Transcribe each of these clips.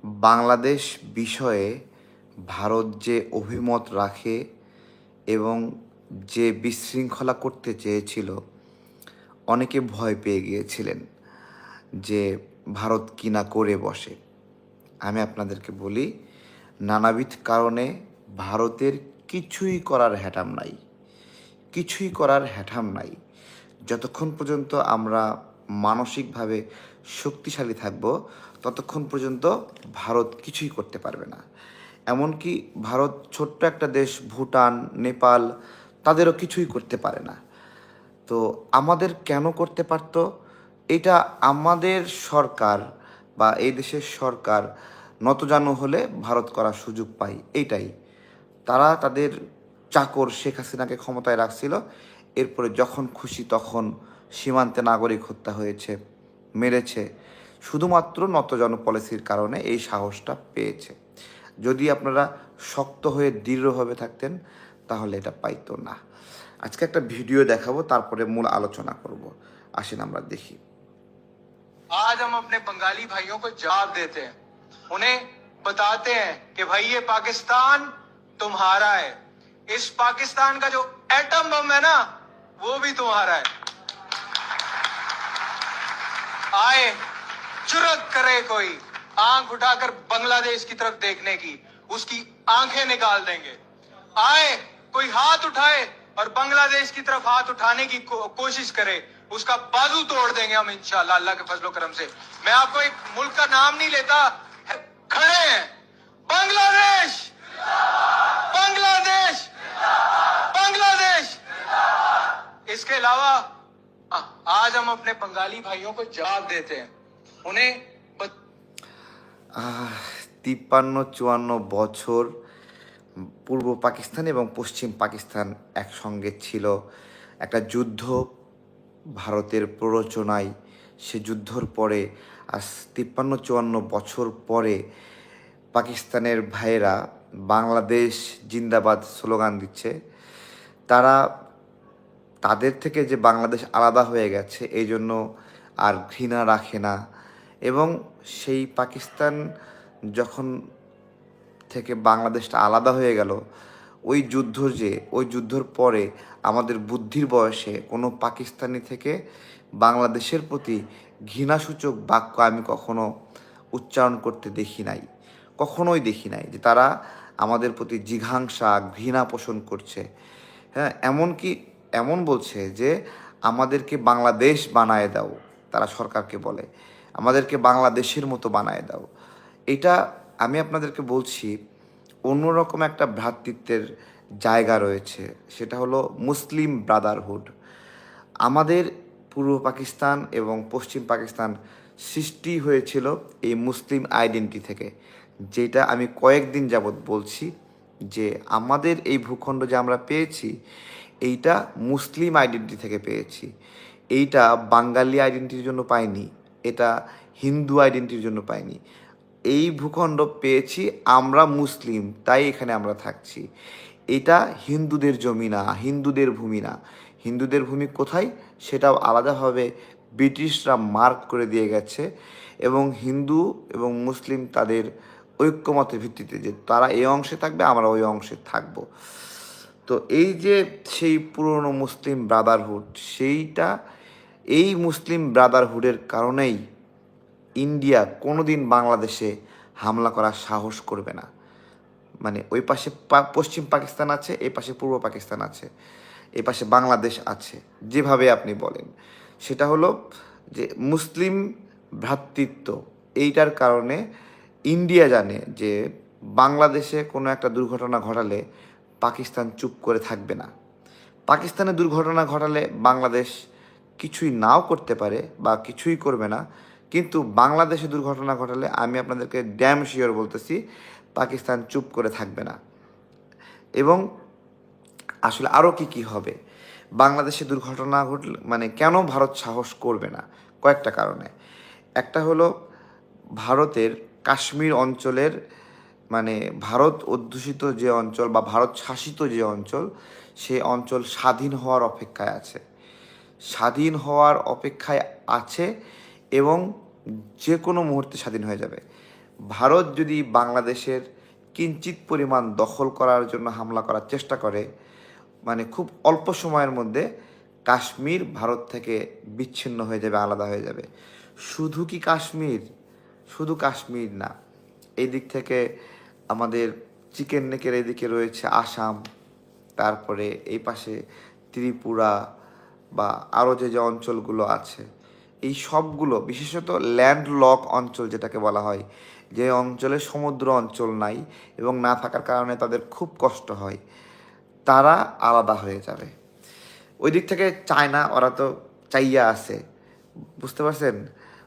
বাংলাদেশ বিষয়ে ভারত যে অভিমত রাখে এবং যে বিশৃঙ্খলা করতে চেয়েছিল, অনেকে ভয় পেয়ে গিয়েছিলেন যে ভারত কি না করে বসে। আমি আপনাদেরকে বলি, নানাবিধ কারণে ভারতের কিছুই করার হ্যাটাম নাই, কিছুই করার হ্যাঠাম নাই। যতক্ষণ পর্যন্ত আমরা মানসিকভাবে শক্তিশালী থাকব, ততক্ষণ পর্যন্ত ভারত কিছুই করতে পারবে না। এমনকি ভারত ছোট্ট একটা দেশ, ভুটান, নেপাল, তাদেরও কিছুই করতে পারে না। তো আমাদের কেন করতে পারত? এটা আমাদের সরকার বা এই দেশের সরকার নতজানু হলে ভারত করার সুযোগ পায়, এইটাই। তারা তাদের চাকর শেখ হাসিনাকে ক্ষমতায় রাখছিল, এরপরে যখন খুশি তখন সীমান্তে নাগরিক হত্যা হয়েছে, মেরেছে। শুধুমাত্র নতজানু পলিসির কারণে এই সাহসটা পেয়েছে। যদি আপনারা শক্ত হয়ে দৃঢ়ভাবে থাকতেন, তাহলে এটা পাইতো না। আজকে একটা ভিডিও দেখাবো, তারপরে মূল আলোচনা করব। আসেন আমরা দেখি। आज हम अपने बंगाली भाइयों को जवाब देते हैं, उन्हें बताते हैं कि भाई ये पाकिस्तान तुम्हारा है, इस पाकिस्तान का जो एटम बम है ना, वो भी तुम्हारा है। आए जुर्रत करे कोई आंख उठाकर बांग्लादेश की तरफ देखने की, उसकी आंखें निकाल देंगे। आए कोई हाथ उठाए और बांग्लादेश की तरफ हाथ उठाने की कोशिश करे, उसका बाजू तोड़ देंगे हम इंशाल्लाह, अल्लाह के फजलो करम से। मैं आपको एक मुल्क का नाम नहीं लेता, खड़े हैं बांग्लादेश, बांग्लादेश, बांग्लादेश। इसके अलावा आज हम अपने बंगाली भाइयों को जवाब देते हैं, उन्हें 53-54 বছর পূর্ব পাকিস্তান এবং পশ্চিম পাকিস্তান একসঙ্গে ছিল। একটা যুদ্ধ ভারতের প্ররোচনায়, সে যুদ্ধর পরে আজ 53-54 বছর পরে পাকিস্তানের ভাইয়েরা বাংলাদেশ জিন্দাবাদ স্লোগান দিচ্ছে। তারা তাদের থেকে যে বাংলাদেশ আলাদা হয়ে গেছে, এই জন্য আর ঘৃণা রাখে না। এবং সেই পাকিস্তান যখন থেকে বাংলাদেশটা আলাদা হয়ে গেল, ওই যুদ্ধর পরে আমাদের বুদ্ধির বয়সে কোনো পাকিস্তানি থেকে বাংলাদেশের প্রতি ঘৃণাসূচক বাক্য আমি কখনো উচ্চারণ করতে দেখি নাই, কখনোই দেখি নাই যে তারা আমাদের প্রতি জিঘাংসা, ঘৃণা পোষণ করছে। হ্যাঁ, এমনকি এমন বলছে যে আমাদেরকে বাংলাদেশ বানায় দাও, তারা সরকারকে বলে আমাদেরকে বাংলাদেশের মতো বানায় দাও। এটা আমি আপনাদেরকে বলছি, অন্যরকম একটা ভ্রাতৃত্বের জায়গা রয়েছে, সেটা হলো মুসলিম ব্রাদারহুড। আমাদের পূর্ব পাকিস্তান এবং পশ্চিম পাকিস্তান সৃষ্টি হয়েছিল এই মুসলিম আইডেন্টি থেকে, যেটা আমি কয়েকদিন যাবৎ বলছি যে আমাদের এই ভূখণ্ড যে আমরা পেয়েছি, এইটা মুসলিম আইডেন্টি থেকে পেয়েছি। এইটা বাঙালি আইডেন্টিটির জন্য পাইনি, এটা হিন্দু আইডেন্টিটির জন্য পাইনি। এই ভূখণ্ড পেয়েছি আমরা মুসলিম, তাই এখানে আমরা থাকছি। এটা হিন্দুদের জমি না, হিন্দুদের ভূমি না। হিন্দুদের ভূমি কোথায় সেটাও আলাদাভাবে ব্রিটিশরা মার্ক করে দিয়ে গেছে, এবং হিন্দু এবং মুসলিম তাদের ঐক্যমতের ভিত্তিতে যে তারা এই অংশে থাকবে, আমরা ওই অংশে থাকব। তো এই যে সেই পুরনো মুসলিম ব্রাদারহুড, এই মুসলিম ব্রাদারহুডের কারণেই ইন্ডিয়া কোনোদিন বাংলাদেশে হামলা করার সাহস করবে না। মানে ওই পাশে পশ্চিম পাকিস্তান আছে, এই পাশে পূর্ব পাকিস্তান আছে, এই পাশে বাংলাদেশ আছে, যেভাবে আপনি বলেন। সেটা হলো যে মুসলিম ভ্রাতৃত্ব, এইটার কারণে ইন্ডিয়া জানে যে বাংলাদেশে কোনো একটা দুর্ঘটনা ঘটালে পাকিস্তান চুপ করে থাকবে না। পাকিস্তানে দুর্ঘটনা ঘটালে বাংলাদেশ কিছুই নাও করতে পারে বা কিছুই করবে না, কিন্তু বাংলাদেশে দুর্ঘটনা ঘটালে আমি আপনাদেরকে ড্যাম শিওর বলতেছি, পাকিস্তান চুপ করে থাকবে না। এবং আসলে আরও কি হবে, বাংলাদেশে দুর্ঘটনা ঘটলে মানে কেন ভারত সাহস করবে না? কয়েকটা কারণে। একটা হলো ভারতের কাশ্মীর অঞ্চলের, মানে ভারত অধ্যুষিত যে অঞ্চল বা ভারত শাসিত যে অঞ্চল, সে অঞ্চল স্বাধীন হওয়ার অপেক্ষায় আছে, স্বাধীন হওয়ার অপেক্ষায় আছে এবং যে কোনো মুহূর্তে স্বাধীন হয়ে যাবে। ভারত যদি বাংলাদেশের কিঞ্চিত পরিমাণ দখল করার জন্য হামলা করার চেষ্টা করে, মানে খুব অল্প সময়ের মধ্যে কাশ্মীর ভারত থেকে বিচ্ছিন্ন হয়ে যাবে, আলাদা হয়ে যাবে। শুধু কি কাশ্মীর? শুধু কাশ্মীর না, এই দিক থেকে আমাদের চিকেন নেকের এদিকে রয়েছে আসাম, তারপরে এই পাশে ত্রিপুরা বা আরও যে যে অঞ্চলগুলো আছে, এই সবগুলো বিশেষত ল্যান্ডলক অঞ্চল যেটাকে বলা হয়, যে অঞ্চলে সমুদ্র অঞ্চল নাই এবং না থাকার কারণে তাদের খুব কষ্ট হয়, তারা আলাদা হয়ে যাবে। ওই দিক থেকে চায়না, ওরা তো চাইয়া আছে, বুঝতে পারছেন?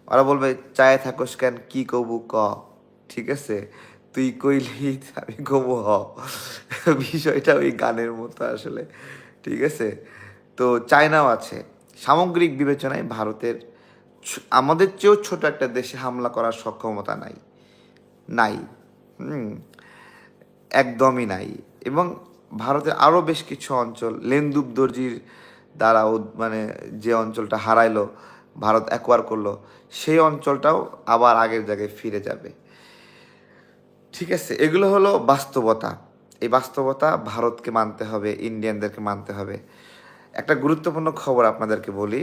ওরা বলবে চায় থাকোস কেন, কি কবু ক, ঠিক আছে, তুই কইলি আমি কবু হ। বিষয়টা ওই গানের মতো আসলে, ঠিক আছে। তো চায়নাও আছে। সামগ্রিক বিবেচনায় ভারতের আমাদের চেয়েও ছোট একটা দেশে হামলা করার সক্ষমতা নাই, নাই, একদমই নাই। এবং ভারতের আরও বেশ কিছু অঞ্চল লেন্দুব দর্জির দ্বারা মানে যে অঞ্চলটা হারাইলো, ভারত অ্যাকোয়ার করলো, সেই অঞ্চলটাও আবার আগের জায়গায় ফিরে যাবে, ঠিক আছে। এগুলো হলো বাস্তবতা। এই বাস্তবতা ভারতকে মানতে হবে, ইন্ডিয়ানদেরকে মানতে হবে। একটা গুরুত্বপূর্ণ খবর আপনাদেরকে বলি,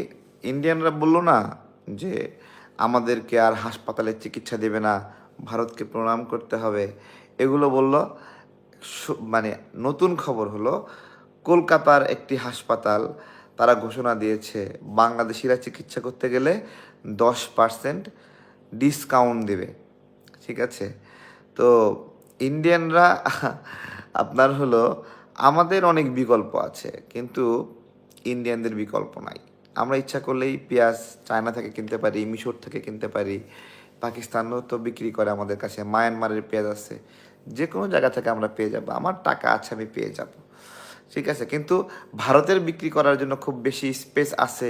ইন্ডিয়ানরা বললো না যে আমাদেরকে আর হাসপাতালে চিকিৎসা দেবে না, ভারতকে প্রণাম করতে হবে, এগুলো বলল। মানে নতুন খবর হলো, কলকাতার একটি হাসপাতাল তারা ঘোষণা দিয়েছে বাংলাদেশিরা চিকিৎসা করতে গেলে 10% ডিসকাউন্ট দেবে, ঠিক আছে। তো ইন্ডিয়ানরা আপনার হলো, আমাদের অনেক বিকল্প আছে কিন্তু ইন্ডিয়ানদের বিকল্প নাই। আমরা ইচ্ছা করলেই পেঁয়াজ চায়না থেকে কিনতে পারি, মিশর থেকে কিনতে পারি, পাকিস্তানও তো বিক্রি করে আমাদের কাছে, মায়ানমারের পেঁয়াজ আছে, যে কোনো জায়গা থেকে আমরা পেয়ে যাব, আমার টাকা আছে আমি পেয়ে যাব, ঠিক আছে। কিন্তু ভারতের বিক্রি করার জন্য খুব বেশি স্পেস আছে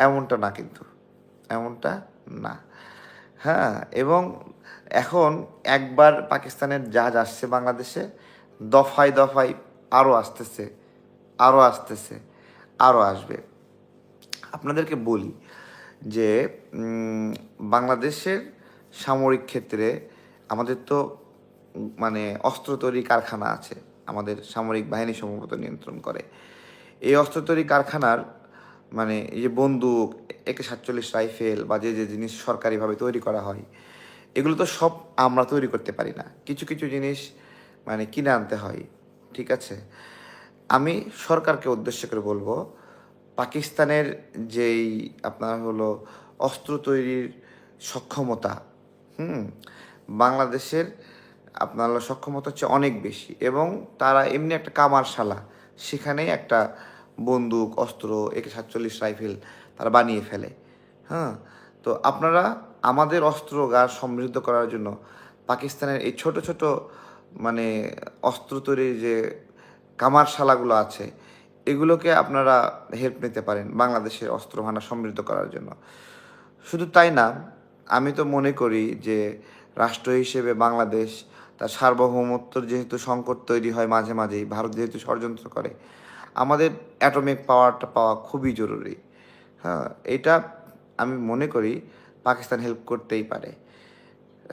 এমনটা না, কিন্তু এমনটা না। হ্যাঁ, এবং এখন একবার পাকিস্তানের জাহাজ আসছে বাংলাদেশে, দফায় দফায় আরও আসতেছে, আরও আসতেছে, আরও আসবে। আপনাদেরকে বলি যে বাংলাদেশের সামরিক ক্ষেত্রে আমাদের তো মানে অস্ত্র তৈরি কারখানা আছে, আমাদের সামরিক বাহিনী সম্ভবত নিয়ন্ত্রণ করে। এই অস্ত্র তৈরি কারখানার মানে এই যে বন্দুক, AK-47 রাইফেল বা যে যে জিনিস সরকারিভাবে তৈরি করা হয়, এগুলো তো সব আমরা তৈরি করতে পারি না, কিছু কিছু জিনিস মানে কিনে আনতে হয়, ঠিক আছে। আমি সরকারকে উদ্দেশ্য করে বলবো, পাকিস্তানের যেই আপনার হলো অস্ত্র তৈরির সক্ষমতা, বাংলাদেশের আপনার সক্ষমতা হচ্ছে অনেক বেশি, এবং তারা এমনি একটা কামারশালা, সেখানেই একটা বন্দুক, অস্ত্র, AK-47 রাইফেল তারা বানিয়ে ফেলে। হ্যাঁ, তো আপনারা আমাদের অস্ত্রাগার সমৃদ্ধ করার জন্য পাকিস্তানের এই ছোট ছোট মানে অস্ত্র তৈরির যে কামারশালাগুলো আছে, এগুলোকে আপনারা হেল্প নিতে পারেন বাংলাদেশের অস্ত্র ভান্ডার সমৃদ্ধ করার জন্য। শুধু তাই না, আমি তো মনে করি যে রাষ্ট্র হিসেবে বাংলাদেশ তার সার্বভৌমত্বর যেহেতু সংকট তৈরি হয় মাঝে মাঝেই, ভারত যেহেতু ষড়যন্ত্র করে, আমাদের অ্যাটমিক পাওয়ারটা পাওয়া খুবই জরুরি। হ্যাঁ, এটা আমি মনে করি পাকিস্তান হেল্প করতেই পারে।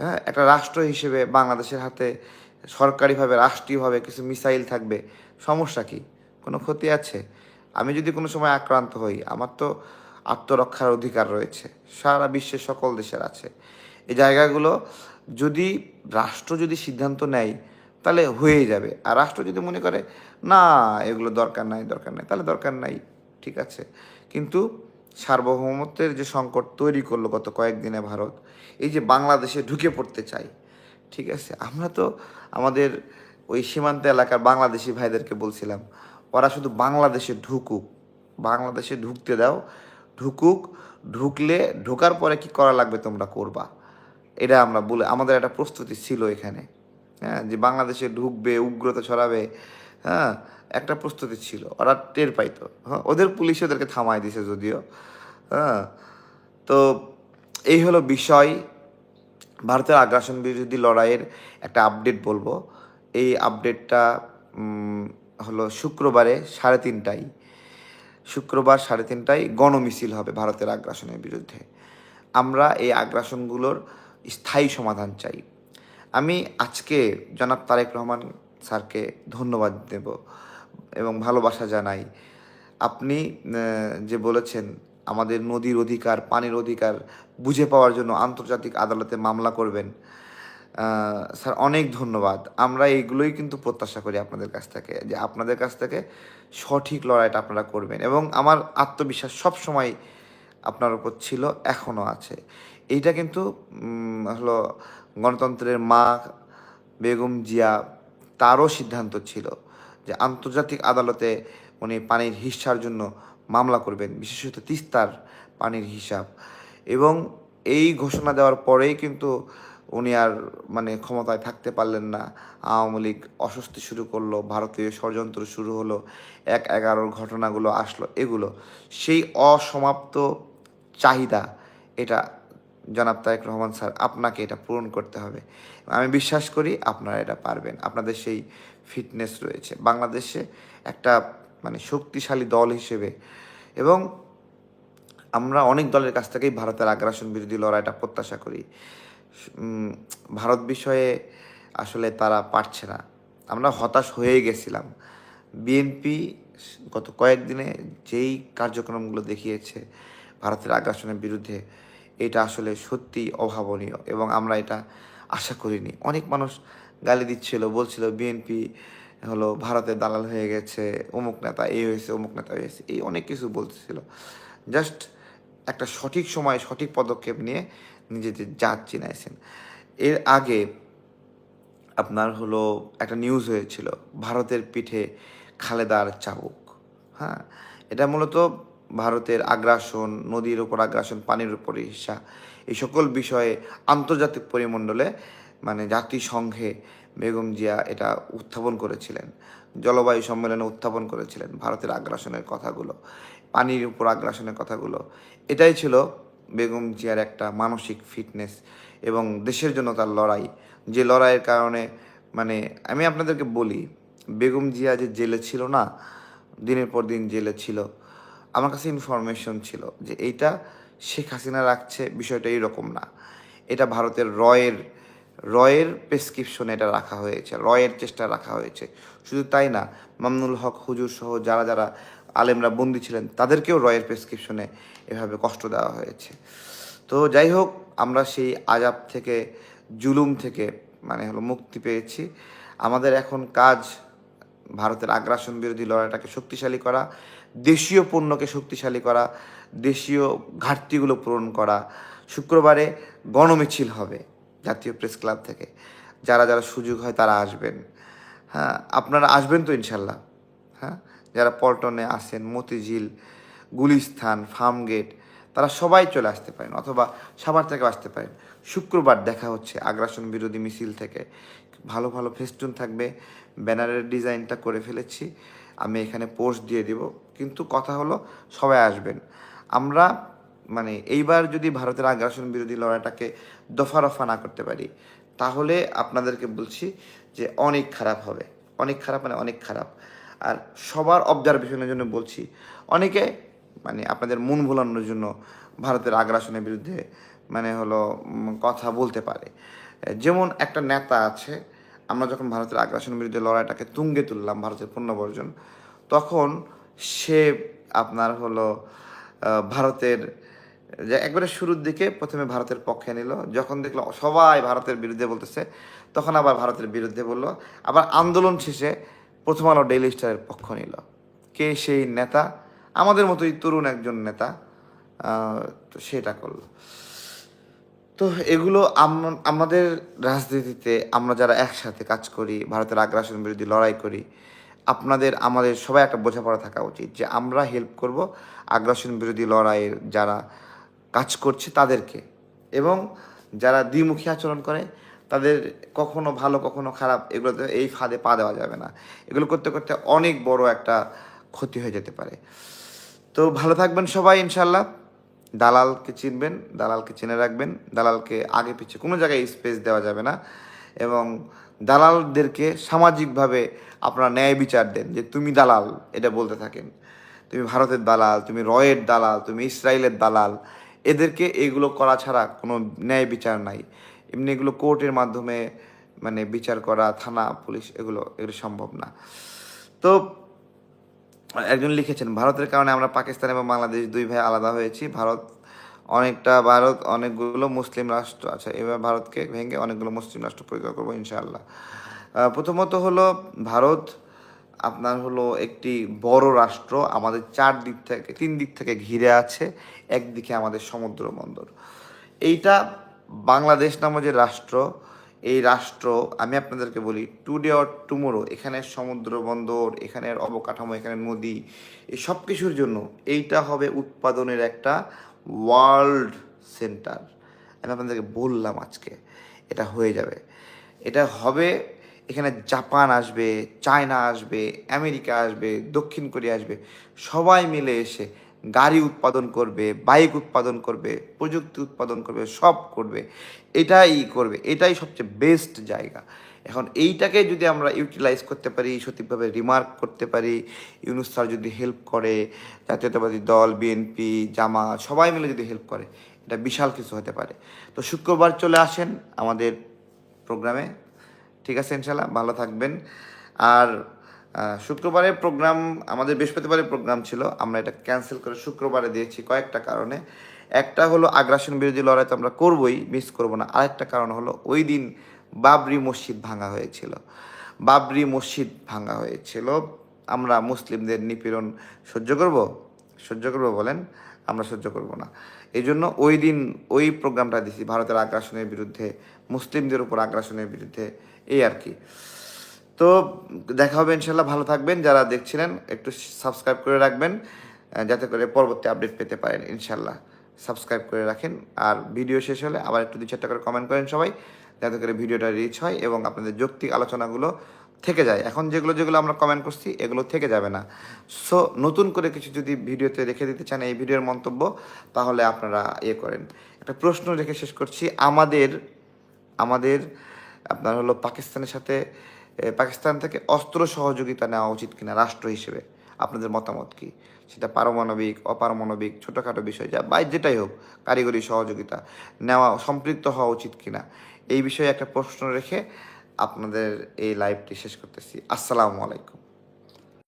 হ্যাঁ, একটা রাষ্ট্র হিসেবে বাংলাদেশের হাতে সরকারিভাবে রাষ্ট্রীয়ভাবে কিছু মিসাইল থাকবে, সমস্যা কি? কোনো ক্ষতি আছে? আমি যদি কোনো সময় আক্রান্ত হই, আমার তো আত্মরক্ষার অধিকার রয়েছে, সারা বিশ্বের সকল দেশের আছে। এই জায়গাগুলো যদি রাষ্ট্র যদি সিদ্ধান্ত নেয় তাহলে হয়ে যাবে, আর রাষ্ট্র যদি মনে করে না এগুলো দরকার নাই, তাহলে দরকার নাই, ঠিক আছে। কিন্তু সার্বভৌমত্বের যে সংকট তৈরি করলো গত কয়েকদিনে ভারত, এই যে বাংলাদেশে ঢুকে পড়তে চাই, ঠিক আছে। আমরা তো আমাদের ওই সীমান্ত এলাকার বাংলাদেশি ভাইদেরকে বলছিলাম, ওরা শুধু বাংলাদেশে ঢুকুক, বাংলাদেশে ঢুকতে দাও, ঢুকুক, ঢুকলে ঢোকার পরে কি করা লাগবে তোমরা করবা, এটা আমরা বলে আমাদের একটা প্রস্তুতি ছিল এখানে। হ্যাঁ, যে বাংলাদেশে ঢুকবে, উগ্রতা ছড়াবে, হ্যাঁ, একটা প্রস্তুতি ছিল, ওরা টের পাইতো। হ্যাঁ, ওদের পুলিশ ওদেরকে থামাই দিছে যদিও। হ্যাঁ, তো এই হলো বিষয়। ভারতের আগ্রাসন বিরোধী লড়াইয়ের একটা আপডেট বলবো। এই আপডেটটা হলো শুক্রবার 3:30টায়, শুক্রবার 3:30টায় গণমিছিল হবে ভারতের আগ্রাসনের বিরুদ্ধে। আমরা এই আগ্রাসনগুলোর স্থায়ী সমাধান চাই। আমি আজকে জনাব তারেক রহমান স্যারকে ধন্যবাদ দেব এবং ভালোবাসা জানাই। আপনি যে বলেছেন আমাদের নদীর অধিকার, পানির অধিকার বুঝে পাওয়ার জন্য আন্তর্জাতিক আদালতে মামলা করবেন, স্যার অনেক ধন্যবাদ। আমরা এইগুলোই কিন্তু প্রত্যাশা করি আপনাদের কাছ থেকে, যে আপনাদের কাছ থেকে সঠিক লড়াইটা আপনারা করবেন, এবং আমার আত্মবিশ্বাস সব সময় আপনার উপর ছিল, এখনও আছে। এইটা কিন্তু হলো গণতন্ত্রের মা বেগম জিয়া, তারও সিদ্ধান্ত ছিল যে আন্তর্জাতিক আদালতে উনি পানির হিস্যার জন্য মামলা করবেন, বিশেষত তিস্তার পানির হিসাব। এবং এই ঘোষণা দেওয়ার পরেই কিন্তু উনি আর মানে ক্ষমতায় থাকতে পারলেন না। আওয়ামী লীগ অস্বস্তি শুরু করলো, ভারতীয় ষড়যন্ত্র শুরু হলো, ১/১১ ঘটনাগুলো আসলো, এগুলো সেই অসমাপ্ত চাহিদা, এটা জনাব তারেক রহমান স্যার আপনাকে এটা পূরণ করতে হবে। আমি বিশ্বাস করি আপনারা এটা পারবেন, আপনাদের সেই ফিটনেস রয়েছে বাংলাদেশে একটা মানে শক্তিশালী দল হিসেবে। এবং আমরা অনেক দলের কাছ থেকেই ভারতের আগ্রাসন বিরোধী লড়াইটা প্রত্যাশা করি। ভারত বিষয়ে আসলে তারা পারছে না, আমরা হতাশ হয়ে গেছিলাম। বিএনপি গত কয়েকদিনে যেই কার্যক্রমগুলো দেখিয়েছে ভারতের আগ্রাসনের বিরুদ্ধে, এটা আসলে সত্যিই অভাবনীয়, এবং আমরা এটা আশা করিনি। অনেক মানুষ গালি দিচ্ছিল, বলছিল বিএনপি হলো ভারতের দালাল হয়ে গেছে, অমুক নেতা এই হয়েছে, অমুক নেতা হয়েছে, এই অনেক কিছু বলতেছিল। জাস্ট একটা সঠিক সময়ে সঠিক পদক্ষেপ নিয়ে নিজেদের জাত চিনাইছেন। এর আগে আপনার হলো একটা নিউজ হয়েছিল, ভারতের পিঠে খালেদার চাবুক। হ্যাঁ, এটা মূলত ভারতের আগ্রাসন, নদীর ওপর আগ্রাসন, পানির উপর হিংসা, এই সকল বিষয়ে আন্তর্জাতিক পরিমণ্ডলে মানে জাতিসংঘে বেগম জিয়া এটা উত্থাপন করেছিলেন, জলবায়ু সম্মেলনে উত্থাপন করেছিলেন ভারতের আগ্রাসনের কথাগুলো, পানির উপর আগ্রাসনের কথাগুলো। এটাই ছিল বেগম জিয়ার একটা মানসিক ফিটনেস এবং দেশের জন্য তার লড়াই, যে লড়াইয়ের কারণে মানে আমি আপনাদেরকে বলি, বেগম জিয়া যে জেলে ছিল না, দিনের পর দিন জেলে ছিল, আমার কাছে ইনফরমেশন ছিল যে এইটা শেখ হাসিনা রাখছে, বিষয়টা এইরকম না। এটা ভারতের রয়ের প্রেসক্রিপশনে এটা রাখা হয়েছে, রয়ের চেষ্টা রাখা হয়েছে। শুধু তাই না, মামনুল হক হুজুর সহ যারা যারা আলেমরা বন্দী ছিলেন তাদেরকেও রয়ের প্রেসক্রিপশনে এভাবে কষ্ট দেওয়া হয়েছে। তো যাই হোক, আমরা সেই আজাব থেকে, জুলুম থেকে মানে হলো মুক্তি পেয়েছি। আমাদের এখন কাজ ভারতের আগ্রাসন বিরোধী লড়াইটাকে শক্তিশালী করা, দেশীয় পণ্যকে শক্তিশালী করা, দেশীয় ঘাটতিগুলো পূরণ করা। শুক্রবারে গণমিছিল হবে জাতীয় প্রেস ক্লাব থেকে, যারা যারা সুযোগ হয় তারা আসবেন। হ্যাঁ, আপনারা আসবেন তো ইনশাল্লাহ? হ্যাঁ, যারা পল্টনে আসেন, মতিঝিল, গুলিস্তান, ফার্মগেট, তারা সবাই চলে আসতে পারেন, অথবা সাভার থেকেও আসতে পারেন। শুক্রবার দেখা হচ্ছে আগ্রাসন বিরোধী মিছিল থেকে। ভালো ভালো ফেস্টুন থাকবে, ব্যানারের ডিজাইনটা করে ফেলেছি, আমি এখানে পোস্ট দিয়ে দিব। কিন্তু কথা হলো সবাই আসবেন। আমরা মানে এইবার যদি ভারতের আগ্রাসন বিরোধী লড়াইটাকে দফা রফা না করতে পারি, তাহলে আপনাদেরকে বলছি যে অনেক খারাপ হবে, অনেক খারাপ, মানে অনেক খারাপ। আর সবার অবজারভেশনের জন্য বলছি, অনেকে মানে আপনাদের মন ভোলানোর জন্য ভারতের আগ্রাসনের বিরুদ্ধে মানে হলো কথা বলতে পারে। যেমন একটা নেতা আছে, আমরা যখন ভারতের আগ্রাসনের বিরুদ্ধে লড়াইটাকে তুঙ্গে তুললাম, ভারতের পণ্য বর্জন, তখন সে আপনার হলো ভারতের যে একবারে শুরুর দিকে প্রথমে ভারতের পক্ষে নিল, যখন দেখলো সবাই ভারতের বিরুদ্ধে বলতেছে তখন আবার ভারতের বিরুদ্ধে বলল, আবার আন্দোলন শেষে প্রথম আলো ডেইলি স্টারের পক্ষ নিল। কে সেই নেতা? আমাদের মতোই তরুণ একজন নেতা, তো সেটা করলো। তো এগুলো আমাদের রাজনীতিতে আমরা যারা একসাথে কাজ করি, ভারতের আগ্রাসন বিরোধী লড়াই করি, আমাদের সবাই একটা বোঝাপড়া থাকা উচিত যে আমরা হেল্প করব আগ্রাসন বিরোধী লড়াইয়ের যারা কাজ করছে তাদেরকে, এবং যারা দ্বিমুখী আচরণ করে তাদের কখনো ভালো কখনো খারাপ, এগুলোতে এই ফাঁদে পা দেওয়া যাবে না। এগুলো করতে করতে অনেক বড় একটা ক্ষতি হয়ে যেতে পারে। তো ভালো থাকবেন সবাই ইনশাল্লাহ। দালালকে চিনবেন, দালালকে চিনে রাখবেন, দালালকে আগে পিছিয়ে কোনো জায়গায় স্পেস দেওয়া যাবে না। এবং দালালদেরকে সামাজিকভাবে আপনারা ন্যায় বিচার দেন, যে তুমি দালাল এটা বলতে থাকেন, তুমি ভারতের দালাল, তুমি রয়ের দালাল, তুমি ইসরায়েলের দালাল। এদেরকে এগুলো করা ছাড়া কোনো ন্যায় বিচার নাই। এমনি এগুলো কোর্টের মাধ্যমে মানে বিচার করা, থানা পুলিশ, এগুলো সম্ভব না। তো একজন লিখেছেন, ভারতের কারণে আমরা পাকিস্তান এবং বাংলাদেশ দুই ভাই আলাদা হয়েছি। ভারত অনেকগুলো মুসলিম রাষ্ট্র আছে, এবার ভারতকে ভেঙে অনেকগুলো মুসলিম রাষ্ট্র পরিচয় করবো ইনশাআল্লাহ। প্রথমত হলো ভারত আপনার হলো একটি বড় রাষ্ট্র, আমাদের তিন দিক থেকে ঘিরে আছে। একদিকে আমাদের সমুদ্র বন্দর। এইটা বাংলাদেশ নামে যে রাষ্ট্র, এই রাষ্ট্র আমি আপনাদেরকে বলি টুডে অর টুমোরো এখানের সমুদ্র বন্দর, এখানের অবকাঠামো, এখানের নদী, এই সব কিছুর জন্য এইটা হবে উৎপাদনের একটা ওয়ার্ল্ড সেন্টার। আমি আপনাদেরকে বললাম আজকে এটা হয়ে যাবে, এটা হবে। এখানে জাপান আসবে, চায়না আসবে, আমেরিকা আসবে, দক্ষিণ কোরিয়া আসবে, সবাই মিলে এসে গাড়ি উৎপাদন করবে, বাইক উৎপাদন করবে, প্রযুক্তি উৎপাদন করবে, সব করবে। এটাই সবচেয়ে বেস্ট জায়গা। এখন এইটাকে যদি আমরা ইউটিলাইজ করতে পারি, সঠিকভাবে রিমার্ক করতে পারি, ইউনূস স্যার যদি হেল্প করে, জাতীয়তাবাদী দল, বিএনপি, জামাত সবাই মিলে যদি হেল্প করে, এটা বিশাল কিছু হতে পারে। তো শুক্রবার চলে আসেন আমাদের প্রোগ্রামে, ঠিক আছে ইনশাল্লাহ, ভালো থাকবেন। আর শুক্রবারের প্রোগ্রাম, আমাদের বৃহস্পতিবারের প্রোগ্রাম ছিল, আমরা এটা ক্যান্সেল করে শুক্রবারে দিয়েছি কয়েকটা কারণে। একটা হলো আগ্রাসন বিরোধী লড়াই তো আমরা করবই, মিস করবো না। আরেকটা কারণ হলো ওই দিন বাবরি মসজিদ ভাঙা হয়েছিল। আমরা মুসলিমদের নিপীড়ন সহ্য করব বলেন? আমরা সহ্য করব না। এই জন্য ওই দিন ওই প্রোগ্রামটা দিছি, ভারতের আগ্রাসনের বিরুদ্ধে, মুসলিমদের উপর আগ্রাসনের বিরুদ্ধে, এই আর কি। তো দেখা হবে ইনশাল্লাহ, ভালো থাকবেন। যারা দেখছিলেন একটু সাবস্ক্রাইব করে রাখবেন, যাতে করে পরবর্তী আপডেট পেতে পারেন ইনশাল্লাহ। সাবস্ক্রাইব করে রাখেন। আর ভিডিও শেষ হলে আবার একটু 2-4টা করে কমেন্ট করেন সবাই, যাতে করে ভিডিওটা রিচ হয় এবং আপনাদের যৌক্তিক আলোচনাগুলো থেকে যায়। এখন যেগুলো আমরা কমেন্ট করছি এগুলো থেকে যাবে না। সো নতুন করে কিছু যদি ভিডিওতে রেখে দিতে চান এই ভিডিওর মন্তব্য, তাহলে আপনারা করেন। একটা প্রশ্ন রেখে শেষ করছি, আমাদের আপনার হলো পাকিস্তান থেকে অস্ত্র সহযোগিতা নেওয়া উচিত কিনা রাষ্ট্র হিসেবে, আপনাদের মতামত কি? সেটা পারমাণবিক, অপারমাণবিক, ছোটোখাটো বিষয় যেটাই হোক, কারিগরি সহযোগিতা নেওয়া, সম্পৃক্ত হওয়া উচিত কিনা, এই বিষয়ে একটা প্রশ্ন রেখে আপনাদের এই লাইভটি শেষ করতেছি। আসসালামু আলাইকুম।